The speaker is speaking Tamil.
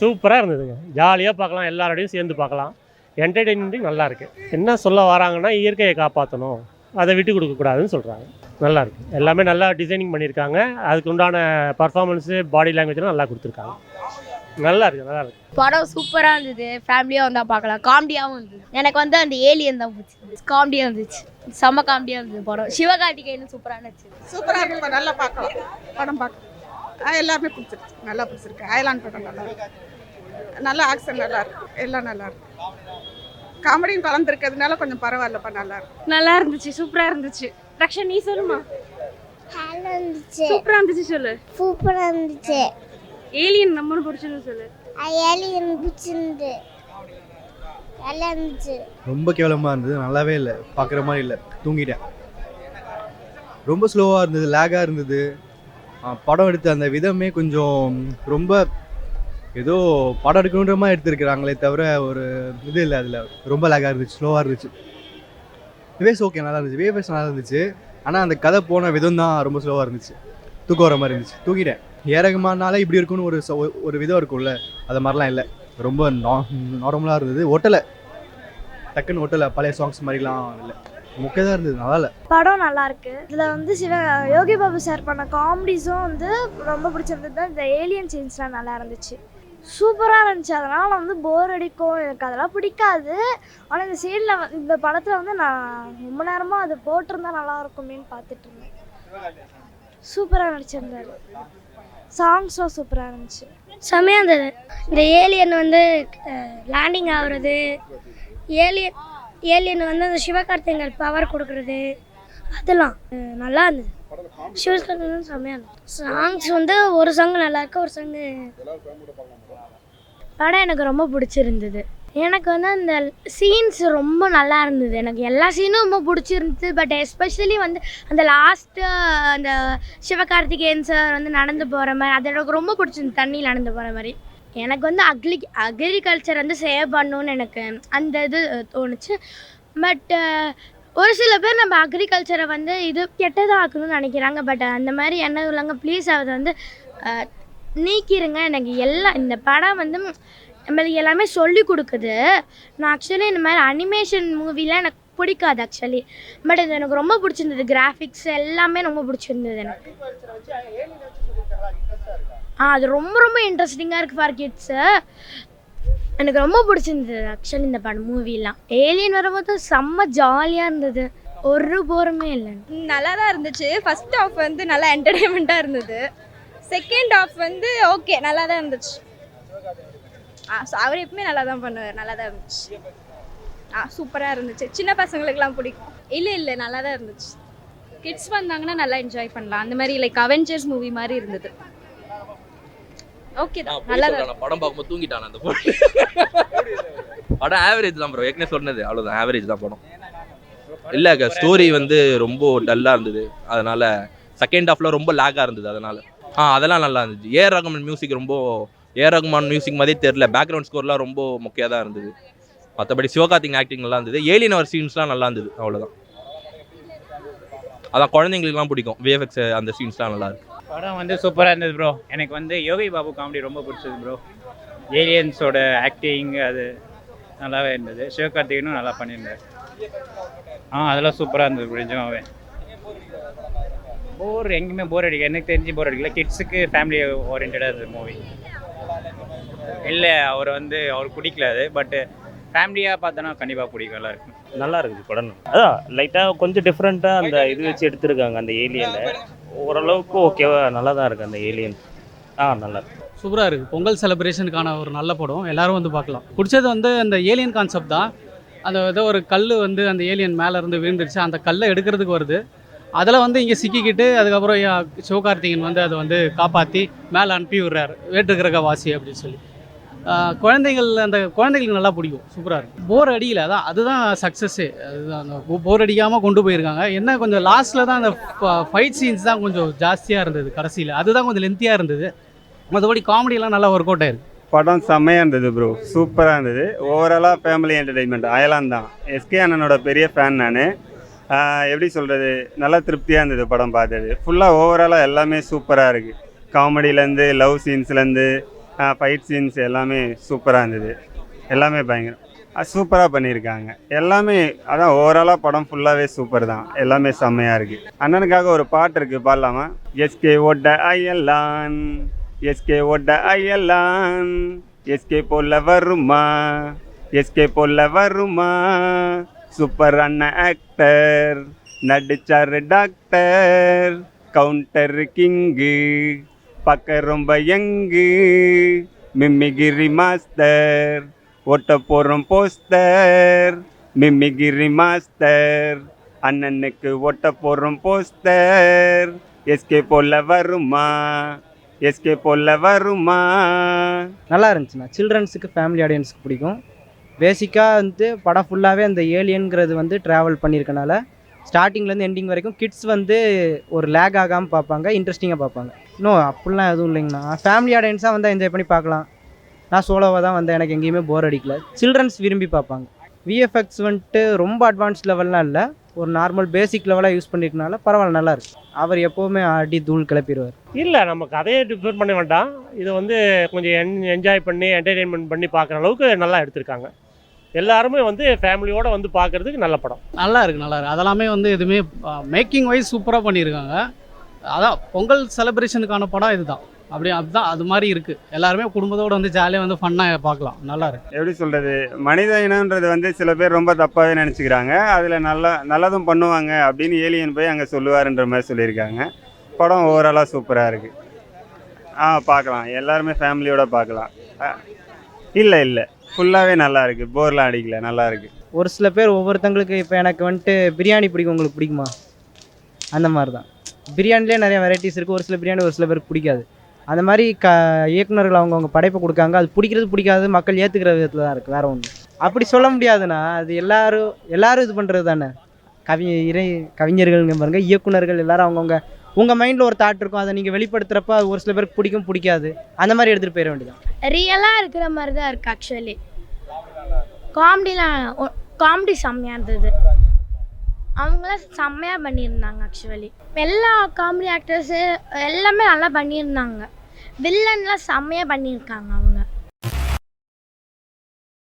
சூப்பராக இருந்ததுங்க. ஜாலியாக பார்க்கலாம், எல்லாரோடையும் சேர்ந்து பார்க்கலாம். என்டர்டெயின்மெண்ட்டும் நல்லா இருக்குது. என்ன சொல்ல வராங்கன்னா, இயற்கையை காப்பாற்றணும், அதை விட்டு கொடுக்கக்கூடாதுன்னு சொல்கிறாங்க. நல்லா இருக்குது. எல்லாமே நல்லா டிசைனிங் பண்ணியிருக்காங்க. அதுக்கு உண்டான பர்ஃபார்மன்ஸு, பாடி லாங்குவேஜ்லாம் நல்லா கொடுத்துருக்காங்க. நல்லா இருக்குது, நல்லா இருக்குது. படம் சூப்பராக இருந்தது. ஃபேமிலியாக வந்தால் பார்க்கலாம். காமெடியாகவும் இருந்தது. எனக்கு வந்து அந்த ஏலியன் தான் பிடிச்சிருந்துச்சு. காமெடியாக இருந்துச்சு. செம்ம காமெடியாக இருந்தது படம். சிவகார்த்திகேயன் சூப்பராக இருந்துச்சு. சூப்பராக இருக்கு. நல்லா பார்க்கலாம். படம் பார்க்கலாம். எல்லாருமே பிடிச்சிருக்கு. நல்லா பிடிச்சிருக்கு. அயலான் படம் நல்லா இருக்கு. நல்ல ஆக்ஷன் நல்லா இருக்கு. எல்லாம் நல்லா இருக்கு. காமெடியும் கலந்துருக்கிறதுனால கொஞ்சம் பரவாயில்லப்பா, நல்லா இருக்கு. நல்லா இருந்துச்சு. சூப்பராக இருந்துச்சு. ரக்ஷா நீ சொல்லுமா. நல்லா இருந்துச்சு. சூப்பராக இருந்துச்சு சொல்லு. சூப்பராக இருந்துச்சு. ஏலியன் நம்ம பிடிச்சிருந்து சொல்லு. ஏலியன் பிடிச்சிருந்து நல்லா இருந்துச்சு. ரொம்ப கேவலமாக இருந்தது. நல்லாவே இல்லை, பார்க்குற மாதிரி இல்லை. தூங்கிட்டேன். ரொம்ப ஸ்லோவாக இருந்தது, லேகாக இருந்தது. படம் எடுத்த அந்த விதமே கொஞ்சம் ரொம்ப ஏதோ படம் எடுக்கணுன்ற மாதிரி எடுத்துருக்குறாங்களே தவிர ஒரு இது இல்லை. அதில் ரொம்ப லேகாக இருந்துச்சு, ஸ்லோவாக இருந்துச்சு. வேஸ் ஓகே, நல்லா இருந்துச்சு. வேஸ் நல்லா இருந்துச்சு. ஆனால் அந்த கதை போன விதம் தான் ரொம்ப ஸ்லோவாக இருந்துச்சு. தூக்கம் வர மாதிரி இருந்துச்சு. தூங்கிட்டேன். ஏரகமானாலே இப்படி இருக்குன்னு ஒரு விதம் இருக்கும்ல, அது மாதிரிலாம் இல்லை. ரொம்ப நார்மலாக இருந்தது. ஒட்டலை, டக்குன்னு ஒட்டலை. பழைய சாங்ஸ் மாதிரிலாம் இல்லை. முக்கிய தான் இருந்தது. நல்லா இல்லை. படம் நல்லா இருக்கு. இதில் வந்து யோகி பாபு சார் பண்ண காமெடிஸும் வந்து ரொம்ப பிடிச்சிருந்தது. இந்த ஏலியன் சீன்ஸ்லாம் நல்லா இருந்துச்சு. சூப்பராக இருந்துச்சு. அதனால் வந்து போர் அடிக்கும், எனக்கு அதெல்லாம் பிடிக்காது. ஆனால் இந்த சீனில் இந்த படத்தில் வந்து நான் ரொம்ப நேரமாக அது போட்டிருந்தா நல்லா இருக்குமேன்னு பார்த்துட்டு இருந்தேன். சூப்பராக நடிச்சிருந்தாரு. சாங்ஸும் சூப்பராக இருந்துச்சு. செம்மையாக இருந்தது. இந்த ஏலியன் வந்து லேண்டிங் ஆகுறது, ஏலியன் வந்து அந்த சிவகார்த்திகேயன் பவர் கொடுக்குறது, அதெல்லாம் நல்லா இருந்தது. சிவகார்த்திகேயன் செம்மையாக இருந்தது. சாங்ஸ் வந்து ஒரு சாங் நல்லா இருக்கு, ஒரு சாங். படம் எனக்கு ரொம்ப பிடிச்சிருந்தது. எனக்கு வந்து அந்த சீன்ஸ் ரொம்ப நல்லா இருந்தது. எனக்கு எல்லா சீனும் ரொம்ப பிடிச்சிருந்தது. பட் எஸ்பெஷலி வந்து அந்த லாஸ்ட்டு அந்த சிவகார்த்திகேயன் சார் வந்து நடந்து போகிற மாதிரி, அது எனக்கு ரொம்ப பிடிச்சிருந்தது. தண்ணியில் நடந்து போகிற மாதிரி. எனக்கு வந்து அக்ரிகல்ச்சர் வந்து சேவ் பண்ணணுன்னு எனக்கு அந்த இது தோணுச்சு. பட் ஒரு சில பேர் நம்ம அக்ரிகல்ச்சரை வந்து இது கெட்டதாக ஆக்கணும்னு நினைக்கிறாங்க. பட் அந்த மாதிரி என்ன இல்லைங்க, ப்ளீஸ் அதை வந்து நீக்கிருங்க. எனக்கு எல்லாம் இந்த படம் வந்து நம்மளுக்கு எல்லாமே சொல்லி கொடுக்குது. நான் ஆக்சுவலி இந்த மாதிரி அனிமேஷன் மூவிலாம் எனக்கு பிடிக்காது ஆக்சுவலி. பட் இது எனக்கு ரொம்ப பிடிச்சிருந்தது. கிராஃபிக்ஸ் எல்லாமே ரொம்ப பிடிச்சிருந்தது எனக்கு. அது ரொம்ப ரொம்ப இன்ட்ரெஸ்டிங்காக இருக்குது ஃபார் கிட்ஸு. எனக்கு ரொம்ப பிடிச்சிருந்தது ஆக்சுவலி இந்த படம் மூவிலாம். ஏலியன் வரும்போது செம்ம ஜாலியாக இருந்தது. ஒரு போருமே இல்லை. நல்லா தான் இருந்துச்சு. ஃபர்ஸ்ட் ஹாஃப் வந்து நல்லா என்டர்டெயின்மெண்ட்டாக இருந்தது. செகண்ட் ஹாஃப் வந்து ஓகே, நல்லா தான் இருந்துச்சு. அவர் எப்பவுமே நல்லா தான் பண்ணுவார். நல்லா தான் இருந்துச்சு. சூப்பராக இருந்துச்சு. சின்ன பசங்களுக்குலாம் பிடிக்கும். இல்லை நல்லா தான் இருந்துச்சு. கிட்ஸ் வந்தாங்கன்னா நல்லா என்ஜாய் பண்ணலாம். அந்த மாதிரி லைக் அவெஞ்சர்ஸ் மூவி மாதிரி இருந்தது. ஓகே தான், நல்லா தான். படம் பார்க்கும்போது தூங்கிட்டான் அந்த படம். ஆவரேஜ் தான் ப்ரோ, ஏற்கனவே சொன்னது அவ்வளோதான். ஆவரேஜ் தான் படம். இல்லை, ஸ்டோரி வந்து ரொம்ப டல்லாக இருந்தது. அதனால செகண்ட் ஹாஃப்ல ரொம்ப லேக்காக இருந்தது. அதனால அதெல்லாம் நல்லா இருந்துச்சு. ரகுமான் மியூசிக் ரொம்ப ரகுமான் மியூசிக் மாதிரியே தெரில. பேக்ரவுண்ட் ஸ்கோர்லாம் ரொம்ப முக்கியம் தான் இருந்தது. மற்றபடி சிவகார்த்திகேயன் ஆக்டிங் நல்லா இருந்தது. ஏலியன் அவர் சீன்ஸ்லாம் நல்லா இருந்தது. அவ்வளோதான். அதான் குழந்தைங்களுக்குலாம் பிடிக்கும். விஎஃப்எக்ஸ் அந்த சீன்ஸ்லாம் நல்லா இருக்கு. படம் வந்து சூப்பராக இருந்தது ப்ரோ. எனக்கு வந்து யோகி பாபு காமெடி ரொம்ப பிடிச்சது ப்ரோ. ஏலியன்ஸோட ஆக்டிங் அது நல்லாவே இருந்தது. சிவகார்த்திகேயனும் நல்லா பண்ணியிருந்தார். அதெல்லாம் சூப்பராக இருந்தது. நிஜமாவே எங்கேயுமே போர் அடிக்கல. எனக்கு தெரிஞ்சு போர் அடிக்கல. கிட்ஸுக்கு ஃபேமிலி ஓரியன்டாக இருந்தது மூவி. இல்லை, அவர் பிடிக்கல அது. பட் ஃபேமிலியாக பார்த்தோன்னா கண்டிப்பாக பிடிக்கும். நல்லா இருக்கும். நல்லா இருக்குது படம். அதான் லைட்டாக கொஞ்சம் டிஃப்ரெண்ட்டாக அந்த இது வச்சு எடுத்துருக்காங்க. அந்த ஏலியனை ஓரளவுக்கு ஓகேவா நல்லா தான் இருக்குது அந்த ஏலியன். நல்லா இருக்கு. சூப்பராக இருக்குது. பொங்கல் செலிப்ரேஷனுக்கான ஒரு நல்ல படம். எல்லோரும் வந்து பார்க்கலாம். பிடிச்சது வந்து அந்த ஏலியன் கான்செப்ட் தான். அந்த ஏதோ ஒரு கல் வந்து அந்த ஏலியன் மேலே இருந்து விழுந்துருச்சு. அந்த கல்லை எடுக்கிறதுக்கு வருது. அதில் வந்து இங்கே சிக்கிக்கிட்டு அதுக்கப்புறம் சிவகார்த்திகேயன் வந்து அதை வந்து காப்பாற்றி மேலே அனுப்பி விடுறாரு, வேற்றுக்கிரக வாசி அப்படின்னு சொல்லி. குழந்தைங்களுக்கு நல்லா பிடிக்கும். சூப்பராக இருக்கும். போர் அடிக்கல. அதுதான் சக்ஸஸ்ஸே. அதுதான் அந்த போர் அடிக்காமல் கொண்டு போயிருக்காங்க. என்ன கொஞ்சம் லாஸ்ட்டில் தான் அந்த ஃபைட் சீன்ஸ் தான் கொஞ்சம் ஜாஸ்தியாக இருந்தது கடைசியில். அதுதான் கொஞ்சம் லென்த்தியாக இருந்தது. மற்றபடி காமெடியெல்லாம் நல்லா ஒர்க் அவுட் ஆயிருக்கு. படம் செம்மையாக இருந்தது ப்ரோ. சூப்பராக இருந்தது. ஓவராலாக ஃபேமிலி என்டர்டெயின்மெண்ட். அயலான் தான். எஸ்கே அண்ணனோட பெரிய ஃபேன் நான். எப்படி சொல்கிறது, நல்லா திருப்தியாக இருந்தது படம் பார்த்தது. ஃபுல்லாக ஓவராலாக எல்லாமே சூப்பராக இருக்குது. காமெடியிலேருந்து லவ் சீன்ஸ்லேருந்து ஃபைட் சீன்ஸ் எல்லாமே சூப்பராக இருந்தது. எல்லாமே பயங்கரம் சூப்பராக பண்ணியிருக்காங்க. எல்லாமே அதான் ஓவராலாக படம் ஃபுல்லாகவே சூப்பர் தான். எல்லாமே செம்மையாக இருக்குது. அண்ணனுக்காக ஒரு பாட்டு இருக்குது, பாடலாமா? எஸ்கே ஓட்ட அயலான், எஸ்கே ஓட்ட அயலான், எஸ்கே போல வருமா, எஸ்கே போல வருமா, சூப்பர் அண்ணன் ஆக்டர், நடிச்சார் டாக்டர், கவுண்டர் கிங்கு, பார்க்க ரொம்ப யங்கு, மிமிகிரி மாஸ்டர், ஓட்ட போகிறோம் போஸ்டர், மிமிகிரி மாஸ்டர், அண்ணனுக்கு ஓட்ட போகிறோம் போஸ்டர், எஸ்கே போல வருமா, எஸ்கே போல வருமா. நல்லா இருந்துச்சுண்ணா. சில்ட்ரன்ஸுக்கு ஃபேமிலி ஆடியன்ஸுக்கு பிடிக்கும். பேசிக்காக வந்து படம் ஃபுல்லாகவே அந்த ஏலியன்கிறது வந்து ட்ராவல் பண்ணியிருக்கனால ஸ்டார்டிங்லேருந்து எண்டிங் வரைக்கும் கிட்ஸ் வந்து ஒரு லேக் ஆகாமல் பார்ப்பாங்க, இன்ட்ரெஸ்டிங்காக பார்ப்பாங்க. இன்னும் அப்படிலாம் எதுவும் இல்லைங்கண்ணா. ஃபேமிலி ஆடியன்ஸாக வந்து என்ஜாய் பண்ணி பார்க்கலாம். நான் சோலோவாக தான் வந்தேன், எனக்கு எங்கேயுமே போர் அடிக்கல. சில்ட்ரன்ஸ் விரும்பி பார்ப்பாங்க. விஎஃப்எக்ஸ் வந்துட்டு ரொம்ப அட்வான்ஸ் லெவல்லாம் இல்லை, ஒரு நார்மல் பேசிக் லெவலாக யூஸ் பண்ணியிருக்கனால பரவாயில்ல, நல்லா இருக்கு. அவர் எப்போவுமே ஆடி தூள் கிளப்பிடுவார். இல்லை, நம்ம கதையை டிஃபர் பண்ண வேண்டாம். இதை வந்து கொஞ்சம் என்ஜாய் பண்ணி என்டர்டெயின்மெண்ட் பண்ணி பார்க்குற அளவுக்கு நல்லா எடுத்திருக்காங்க. எல்லாருமே வந்து ஃபேமிலியோடு வந்து பார்க்குறதுக்கு நல்ல படம். நல்லா இருக்குது, நல்லா இருக்குது. அதெல்லாமே வந்து எதுவுமே மேக்கிங் வைஸ் சூப்பராக பண்ணியிருக்காங்க. அதான் பொங்கல் செலிப்ரேஷனுக்கான படம் இதுதான். அதுதான் அது மாதிரி இருக்குது. எல்லாருமே குடும்பத்தோடு வந்து ஜாலியாக வந்து ஃபன்னாக பார்க்கலாம். நல்லா இருக்குது. எப்படி சொல்கிறது, மனித இனன்றது வந்து சில பேர் ரொம்ப தப்பாகவே நினச்சிக்கிறாங்க. அதில் நல்லதும் பண்ணுவாங்க அப்படின்னு ஏலியன் போய் அங்கே சொல்லுவாருன்ற மாதிரி சொல்லியிருக்காங்க. படம் ஓவராலாக சூப்பராக இருக்குது. பார்க்கலாம், எல்லாருமே ஃபேமிலியோடு பார்க்கலாம். இல்லை ஃபுல்லாகவே நல்லா இருக்குது, போர்லாம் அடிக்கல, நல்லா இருக்குது. ஒரு சில பேர் ஒவ்வொருத்தங்களுக்கு இப்போ எனக்கு வந்துட்டு பிரியாணி பிடிக்கும், உங்களுக்கு பிடிக்குமா, அந்த மாதிரி தான். பிரியாணிலே நிறைய வெரைட்டிஸ் இருக்குது. ஒரு சில பிரியாணி ஒரு சில பேருக்கு பிடிக்காது. அந்த மாதிரி இயக்குனர்கள் அவங்கவுங்க படைப்பை கொடுக்காங்க. அது பிடிக்காது மக்கள் ஏற்றுக்கிற விதத்தில் தான் இருக்குது, வேறு ஒன்று அப்படி சொல்ல முடியாதுண்ணா. அது எல்லாரும் இது பண்ணுறது தானே. கவிஞர்கள்ங்க பாருங்க, இயக்குனர்கள் எல்லாரும் அவங்கவுங்க உங்கள் மைண்டில் ஒரு தாட் இருக்கும், அதை நீங்கள் வெளிப்படுத்துகிறப்ப அது ஒரு சில பேருக்கு பிடிக்கும் பிடிக்காது, அந்த மாதிரி எடுத்துகிட்டு போயிட வேண்டியதான். ரியலாக இருக்கிற மாதிரி தான் இருக்குது. ஆக்சுவலி காமெடி செம்மையாக இருந்தது. அவங்களாம் செம்மையாக பண்ணியிருந்தாங்க. ஆக்சுவலி எல்லா காமெடி ஆக்டர்ஸு எல்லாமே நல்லா பண்ணியிருந்தாங்க. வில்லன்லாம் செம்மையாக பண்ணியிருக்காங்க.